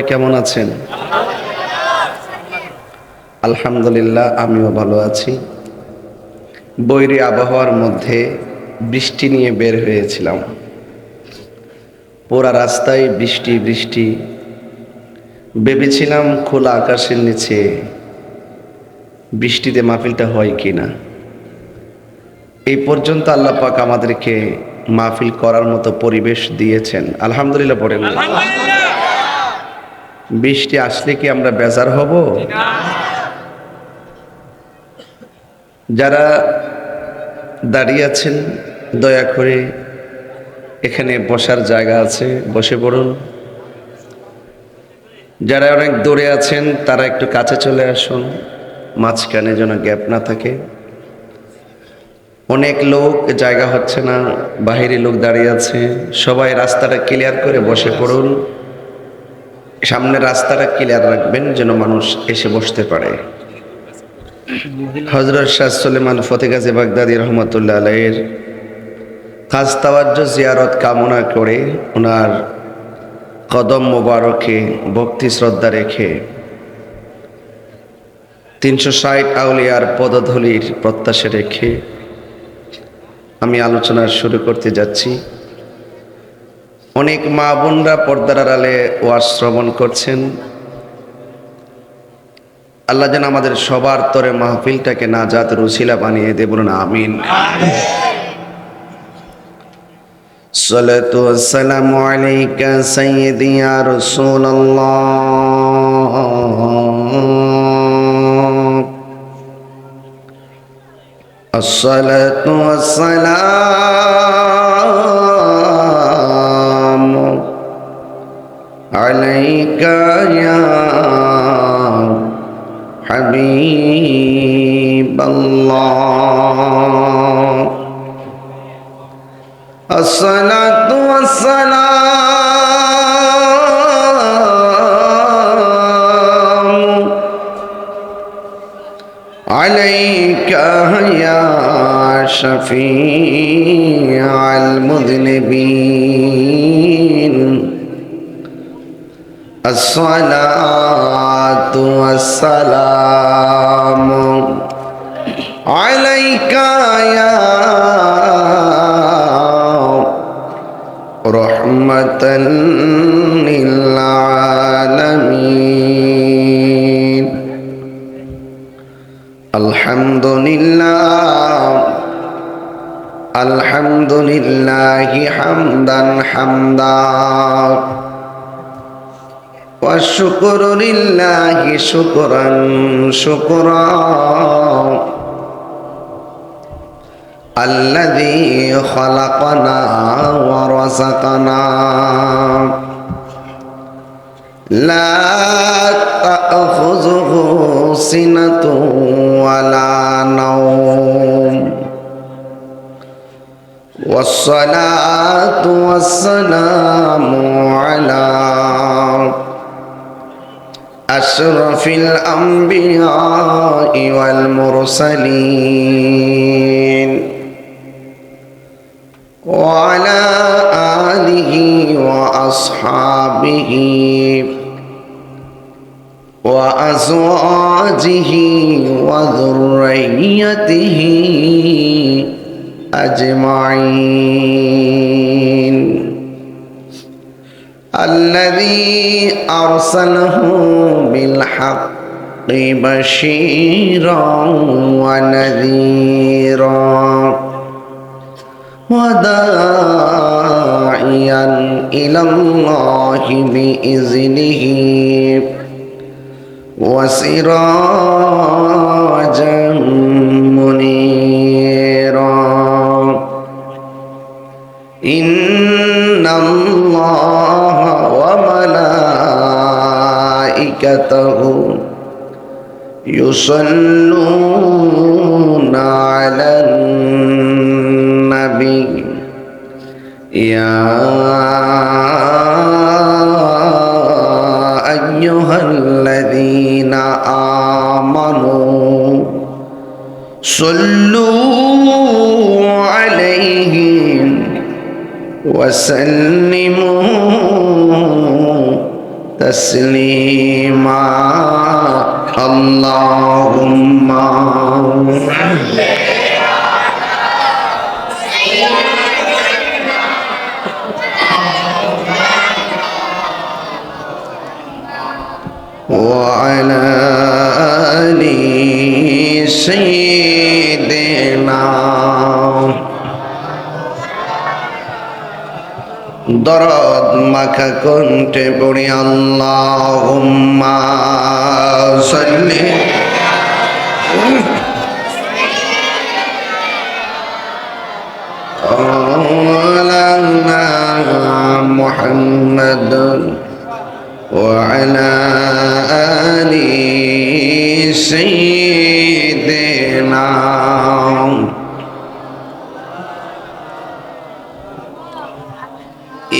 সবাই কেমন আছেন? আলহামদুলিল্লাহ, আমিও ভালো আছি। বৈরী আবহাওয়ার মধ্যে বৃষ্টি নিয়ে বের হয়েছিলাম। পুরা রাস্তায় বৃষ্টি বৃষ্টি। ভেবেছিলাম খোলা আকাশের নিচে বৃষ্টিতে মাহফিলটা হয় কিনা। এই পর্যন্ত আল্লাহ পাক আমাদেরকে মাহফিল করার মতো পরিবেশ দিয়েছেন, আলহামদুলিল্লাহ পড়েন। বৃষ্টি আসলে কি আমরা বেজার হব? যারা দাঁড়িয়ে আছেন দয়া করে এখানে বসার জায়গা আছে, বসে পড়ুন। যারা অনেক দূরে আছেন তারা একটু কাছে চলে আসুন, মাঝখানে যেন গ্যাপ না থাকে। অনেক লোক, জায়গা হচ্ছে না, বাহিরে লোক দাঁড়িয়ে আছে। সবাই রাস্তাটা ক্লিয়ার করে বসে পড়ুন। সামনে রাস্তাটা ক্লিয়ার রাখবেন যেন মানুষ এসে বসতে পারে। হযরত শাহ সুলেমান ফতেহ গাজী বাগদাদী রহমতুল্লাহ আলাইহির খাস তাওয়াজ্জুহ জিয়ারত কামনা করে ওনার কদম মোবারকে ভক্তি শ্রদ্ধা রেখে 360 আউলিয়ার পদধূলির প্রত্যাশা রেখে আমি আলোচনা শুরু করতে যাচ্ছি। অনেক মা বোনরা পর্দার আড়ালে ওয়াজ শ্রবণ করছেন। আল্লাহ যেন আমাদের সবার তরে মাহফিলটাকে নাজাতের উসিলা বানিয়ে দেয়, বলুন আমিন। সালাতু ওয়াসসালামু আলাইকা সাইয়্যিদি ইয়া রাসূলুল্লাহ। আসসালাতু ওয়াসসালামু আলাইকা ইয়া হাবিবাল্লাহ। আসসালাতু ওয়াসসালামু আলাইকা ইয়া শাফিআল মুযনিবিন। আসসালাতু ওয়াসসালামু আলাইকা ইয়া রাহমাতাল লিল আলামিন। আলহামদুলিল্লাহ, আলহামদুলিল্লাহি হামদান হামদা ওয়া শুকরু লিল্লাহি শুকরান শুকরা আল্লাযী খালাকানা ওয়া রাযাকানা লা তা'খুযুহু সিনাতুন ওয়া লা নাওম। ওয়াসসালাতু ওয়াসসালামু আলা আশরাফিল আমবিয়াই ওয়াল মুরসালিন ওয়া আলা আলিহি ওয়া আসহাবিহি ওয়া আজওয়াজিহি ওয়া যুররিয়্যাতিহি আজমাইন। الذي أرسله بالحق بشيرا ونذيرا وداعيا إلى الله بإذنه وسراجا منيرا. إن الله وملائكته يصلون على النبي يا أيها الذين آمنوا صلوا عليه وسلموا تسليما اللهم وعلى آل سيدنا দরদ মাখা কণ্ঠে পড়ি আল্লাহুম্মা সাল্লি আলা মুহাম্মাদ ওয়া আলা আলি সাইয়্যিদিনা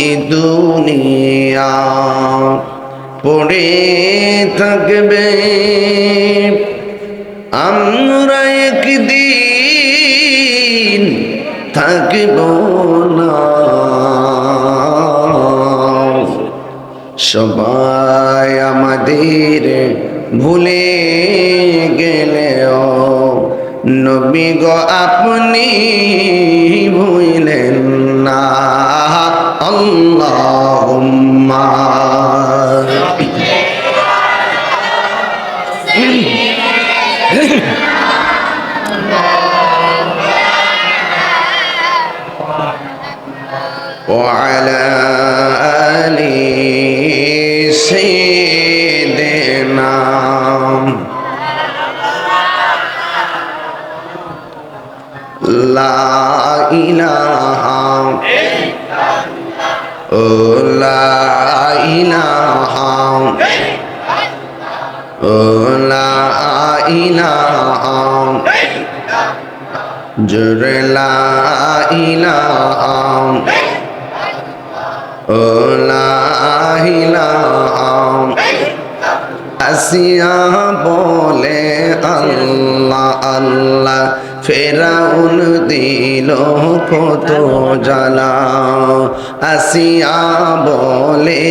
এই দুনিয়া পড়ে থাকবে আমরা একদিন থাকব না সবাই আমাদের ভুলে গেলেও নবী গো আপনি ভুলেন না আল্লাহুম্মা وعلى آل سيدنا لا إله لا إله لا إله جر لا إله لا إله আসিয়া বলে আল্লাহ আল্লাহ ফেরাউন দিল কত জ্বালা আসিয়া বলে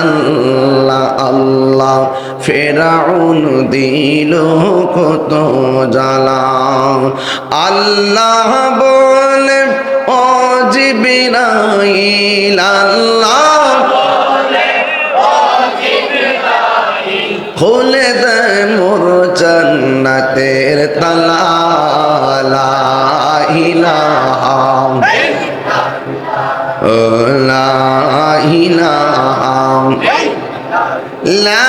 আল্লাহ আল্লাহ ফেরাউন দিল কত জ্বালা আল্লাহ বলে ও জিবরাইল আল্লাহ খুলে দে মোর জান্নাতের তালা লা ইলাহা লা ইলাহা লা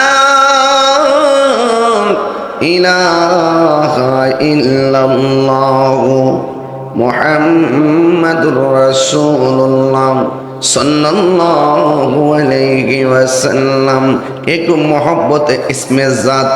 ইলাহা ইল্লাল্লাহ মুহাম্মাদুর রাসূলুল্লাহ सल्लल्लाहु अलैहि वसल्लम एक मोहब्बत इसमें ज़ात